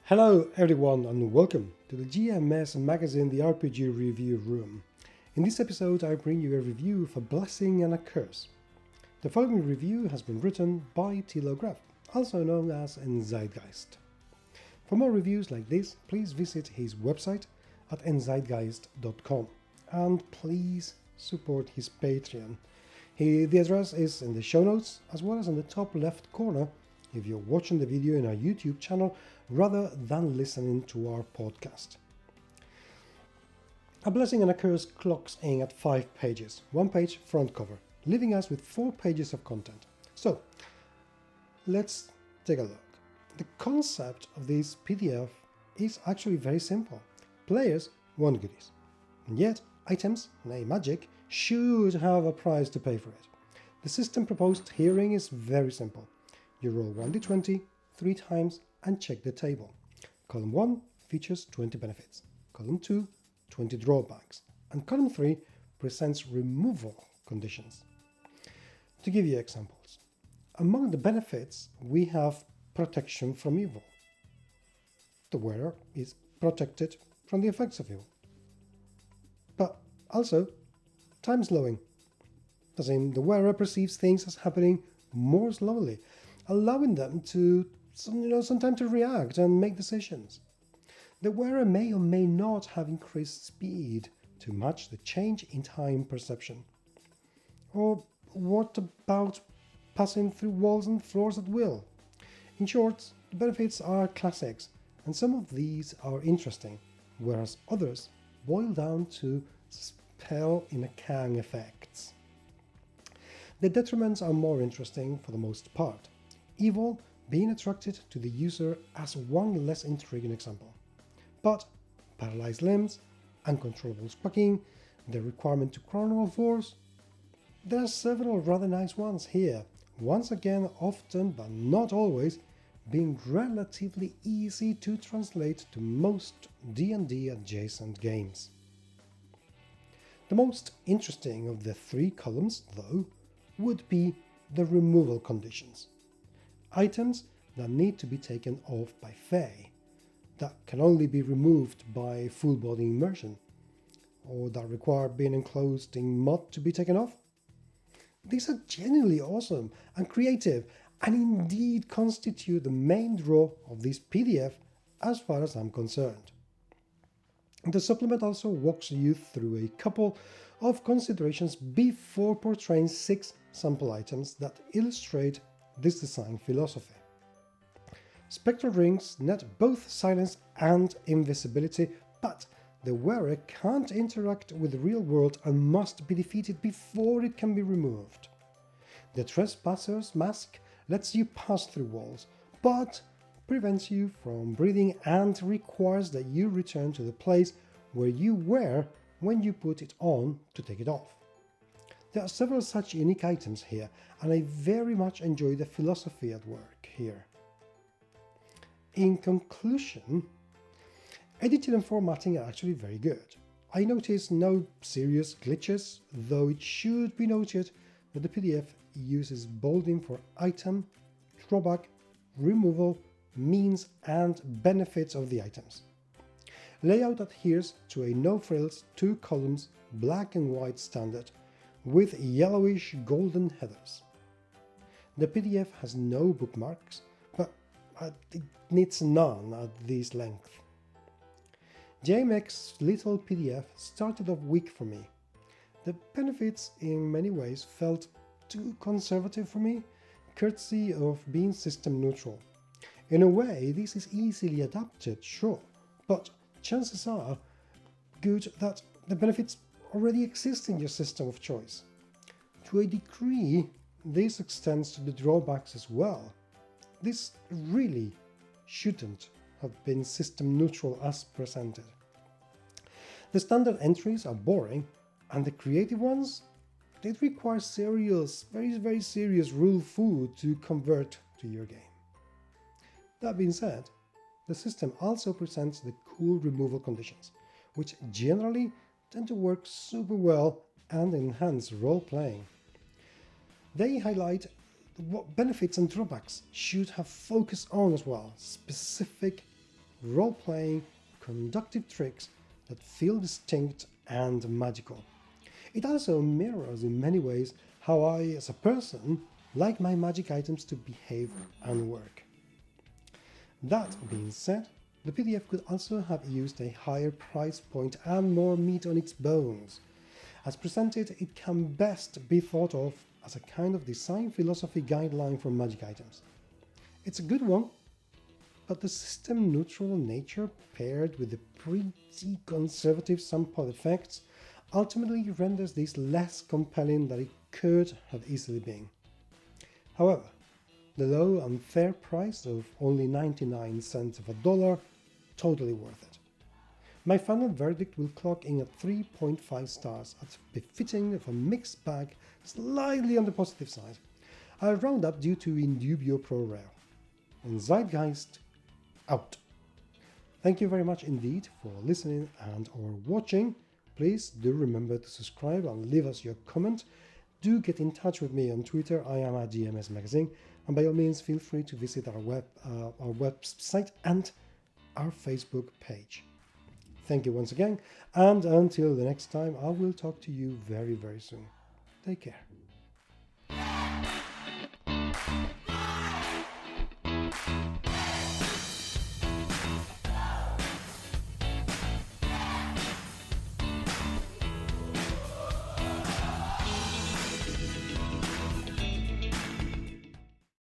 Hello everyone and welcome to the GMS magazine, the RPG review room. In this episode I bring you a review of A Blessing and a Curse. The following review has been written by Ttrpg, also known as Endzeitgeist. For more reviews like this, please visit his website at endzeitgeist.com and please support his Patreon. The address is in the show notes as well as in the top left corner if you're watching the video in our YouTube channel rather than listening to our podcast. A Blessing and a Curse clocks in at 5 pages, 1 page front cover, leaving us with 4 pages of content. So, let's take a look. The concept of this PDF is actually very simple. Players want goodies, and yet items, nay magic, should have a price to pay for it. The system proposed herein is very simple. You roll 1d20 3 times and check the table. Column 1 features 20 benefits, column 2 20 drawbacks, and column 3 presents removal conditions. To give you examples, among the benefits we have protection from evil. The wearer is protected from the effects of evil. But also, time slowing, as in the wearer perceives things as happening more slowly, allowing them to some time to react and make decisions. The wearer may or may not have increased speed to match the change in time perception. Or what about passing through walls and floors at will? In short, the benefits are classics, and some of these are interesting, whereas others boil down to spell in a can effects. The detriments are more interesting for the most part. Evil being attracted to the user as one less intriguing example. But paralyzed limbs, uncontrollable sparking, the requirement to chrono force, there are several rather nice ones here, once again often but not always being relatively easy to translate to most D&D adjacent games. The most interesting of the 3 columns, though, would be the removal conditions. Items that need to be taken off by Fae, that can only be removed by full body immersion, or that require being enclosed in mud to be taken off. These are genuinely awesome and creative, and indeed constitute the main draw of this PDF as far as I'm concerned. The supplement also walks you through a couple of considerations before portraying 6 sample items that illustrate this design philosophy. Spectral rings net both silence and invisibility, but the wearer can't interact with the real world and must be defeated before it can be removed. The Trespasser's Mask lets you pass through walls, but prevents you from breathing and requires that you return to the place where you were when you put it on to take it off. There are several such unique items here, and I very much enjoy the philosophy at work here. In conclusion, editing and formatting are actually very good. I noticed no serious glitches, though it should be noted that the PDF uses bolding for item, drawback, removal, means and benefits of the items. Layout adheres to a no-frills 2 columns black and white standard with yellowish golden headers. The PDF has no bookmarks, but it needs none at this length. JMX's little PDF started off weak for me. The benefits in many ways felt too conservative for me, courtesy of being system neutral. In a way, this is easily adapted, sure, but chances are good that the benefits already exist in your system of choice. To a degree, this extends to the drawbacks as well. This really shouldn't have been system neutral as presented. The standard entries are boring, and the creative ones, they require serious, very serious rule food to convert to your game. That being said, the system also presents the cool removal conditions, which generally tend to work super well and enhance role-playing. They highlight what benefits and drawbacks should have focused on as well, specific role-playing, conductive tricks that feel distinct and magical. It also mirrors in many ways how I, as a person, like my magic items to behave and work. That being said, the PDF could also have used a higher price point and more meat on its bones. As presented, it can best be thought of as a kind of design philosophy guideline for magic items. It's a good one, but the system-neutral nature paired with the pretty conservative sample effects ultimately renders this less compelling than it could have easily been. However, the low and fair price of only 99 cents of a dollar, totally worth it. My final verdict will clock in at 3.5 stars, as befitting of a mixed bag, slightly on the positive side. I'll round up due to in dubio pro reo. Endzeitgeist out. Thank you very much indeed for listening and or watching. Please do remember to subscribe and leave us your comment. Do get in touch with me on Twitter. I am at GMS Magazine, and by all means feel free to visit our website and our Facebook page. Thank you once again, and until the next time, I will talk to you very, very soon. Take care.